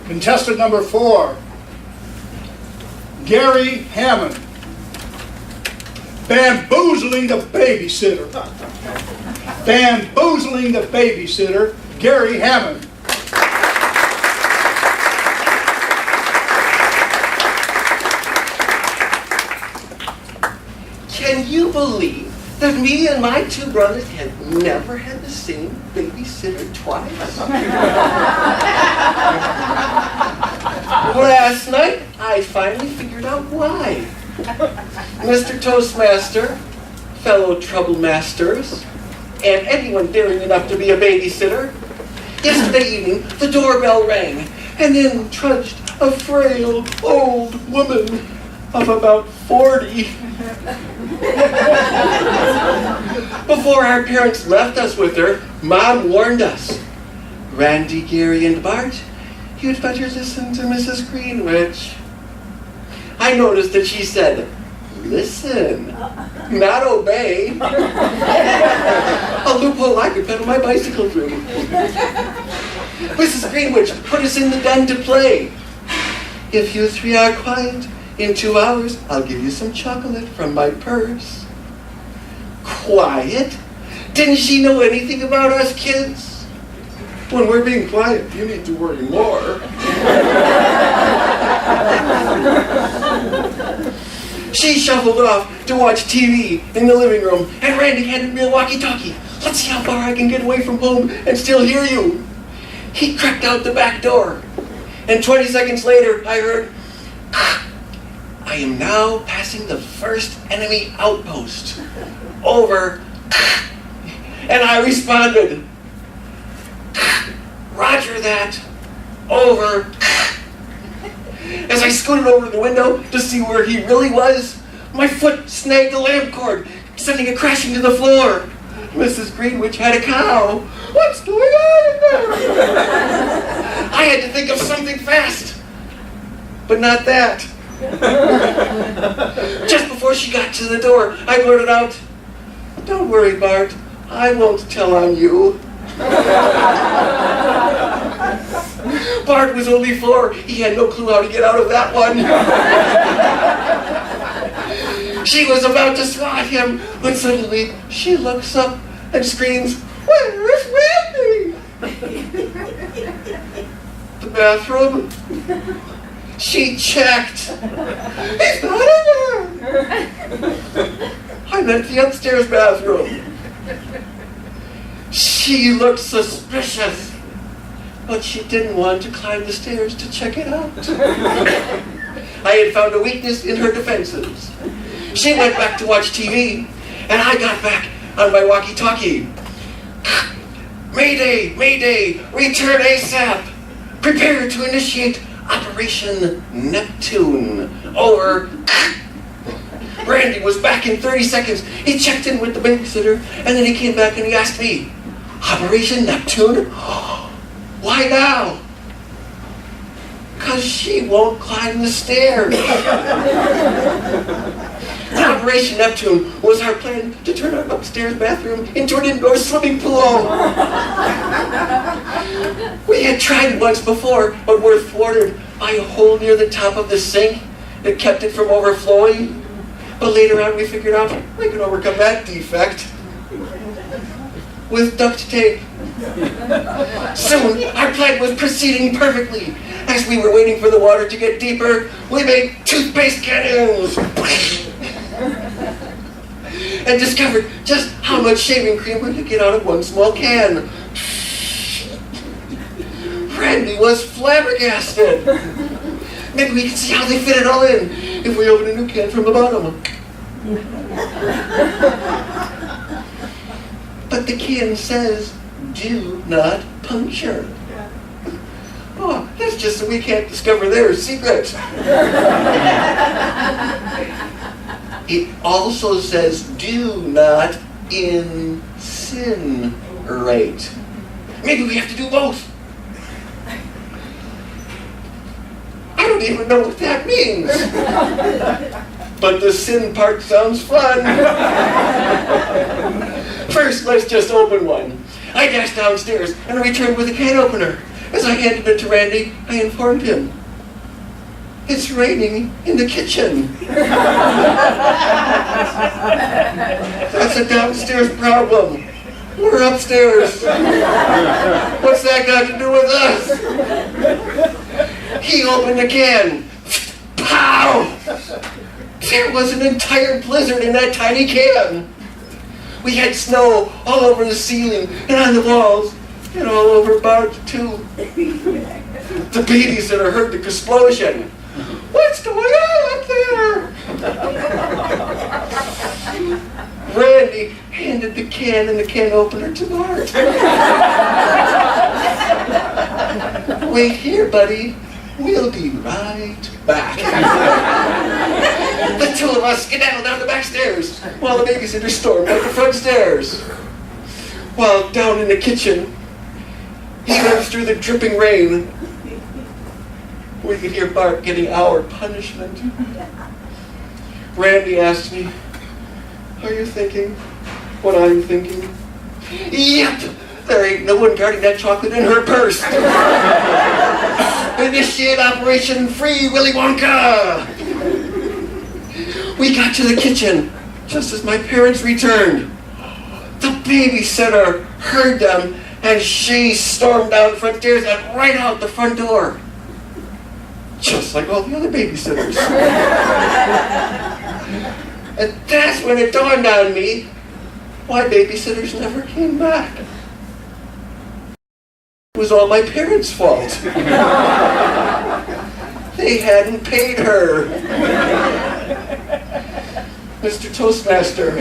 Contestant number 4, Gary Hammond. Bamboozling the babysitter. Bamboozling the babysitter, Gary Hammond. Can you believe that me and my 2 brothers have never had the same babysitter twice? Last night, I finally figured out why. Mr. Toastmaster, fellow troublemasters, and anyone daring enough to be a babysitter, yesterday evening, the doorbell rang, and in trudged a frail, old woman of about 40. Before our parents left us with her, Mom warned us, "Randy, Gary, and Bart, you'd better listen to Mrs. Greenwich." I noticed that she said, "Listen, not obey." A loophole I could pedal my bicycle through. Mrs. Greenwich put us in the den to play. "If you 3 are quiet, in 2 hours, I'll give you some chocolate from my purse." Quiet? Didn't she know anything about us kids? When we're being quiet, you need to worry more. She shuffled off to watch TV in the living room, and Randy handed me a walkie-talkie. "Let's see how far I can get away from home and still hear you." He crept out the back door, and 20 seconds later, I heard, "I am now passing the first enemy outpost. Over." And I responded, "Roger that. Over." As I scooted over to the window to see where he really was, my foot snagged the lamp cord, sending it crashing to the floor. Mrs. Greenwich had a cow. What's going on in there? I had to think of something fast, but not that. Just before she got to the door, I blurted out, "Don't worry, Bart, I won't tell on you." Bart was only 4. He had no clue how to get out of that one. She was about to swat him when suddenly she looks up and screams, "Where's Randy?" The bathroom. She checked. "He's not in there." I meant the upstairs bathroom. She looked suspicious, but she didn't want to climb the stairs to check it out. I had found a weakness in her defenses. She went back to watch TV, and I got back on my walkie-talkie. "Mayday, Mayday, return ASAP. Prepare to initiate Operation Neptune. Over." Randy was back in 30 seconds. He checked in with the babysitter, and then he came back and he asked me, "Operation Neptune? Why now?" "'Cause she won't climb the stairs." Operation Neptune was our plan to turn our upstairs bathroom into an indoor swimming pool. We had tried it once before, but were thwarted by a hole near the top of the sink that kept it from overflowing. But later on we figured out we could overcome that defect with duct tape. Soon, our plan was proceeding perfectly. As we were waiting for the water to get deeper, we made toothpaste cannons and discovered just how much shaving cream we could get out of one small can. Randy was flabbergasted. Maybe we can see how they fit it all in if we open a new can from the bottom. But the can says, "Do not puncture." Oh, that's just so we can't discover their secret. It also says, "Do not incinerate." Maybe we have to do both. I don't even know what that means. But the sin part sounds fun. First, let's just open one. I dashed downstairs and returned with a can opener. As I handed it to Randy, I informed him, "It's raining in the kitchen." That's a downstairs problem. We're upstairs. What's that got to do with us? He opened the can. Pow! There was an entire blizzard in that tiny can. We had snow all over the ceiling and on the walls and all over Bart too. The babysitter heard the explosion. "What's going on up there?" Randy handed the can and the can opener to Bart. "Wait here, buddy. We'll be right back." The two of us skedaddled down the back stairs while the babysitter stormed up the front stairs. While down in the kitchen, even through the dripping rain, we could hear Bart getting our punishment. Randy asked me, "Are you thinking what I'm thinking?" "Yep, there ain't no one guarding that chocolate in her purse." "Initiate Operation Free Willy Wonka." We got to the kitchen just as my parents returned. The babysitter heard them and she stormed down the front stairs and right out the front door. Just like all the other babysitters. And that's when it dawned on me why babysitters never came back. It was all my parents' fault. They hadn't paid her. Mr. Toastmaster.